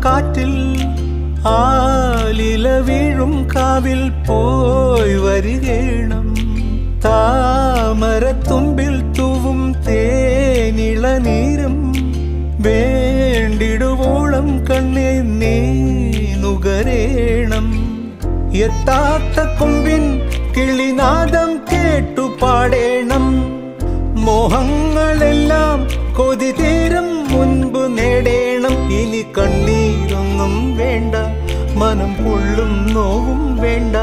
കാറ്റിൽ ആലില വീഴും കാവിൽ പോയി വരികേണം താമരത്തുമ്പിൽ തൂവും തേനിളനീരും വേണ്ടിടുവോളം കണ്ണേ നീ നുകരേണം എത്താത്ത കൊമ്പിൻ കിളിനാദം കേട്ടു പാടേണം മോഹങ്ങളെല്ലാം കൊതി തീരും മുൻപ് നേടേണം ഇനി കണ്ണീരൊന്നും വേണ്ട മനം പൊള്ളും നോവും വേണ്ട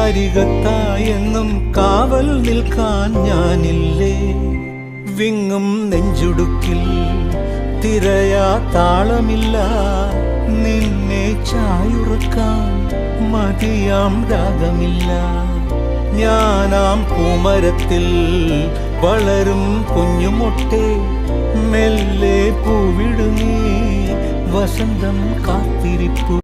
അരികത്തായെന്നും കാവൽ നിൽക്കാൻ ഞാനില്ലേ വിങ്ങും നെഞ്ചുടുക്കിൽ തിരയാ താളമില്ല നിന്നെ ചായുറക്കാൻ മതിയാം രാഗമില്ല ഞാനാം പൂമരത്തിൽ വളരും കുഞ്ഞുമൊട്ടെ മെല്ലെ പൂവിടുന്നീ വസന്തം കാത്തിരിപ്പു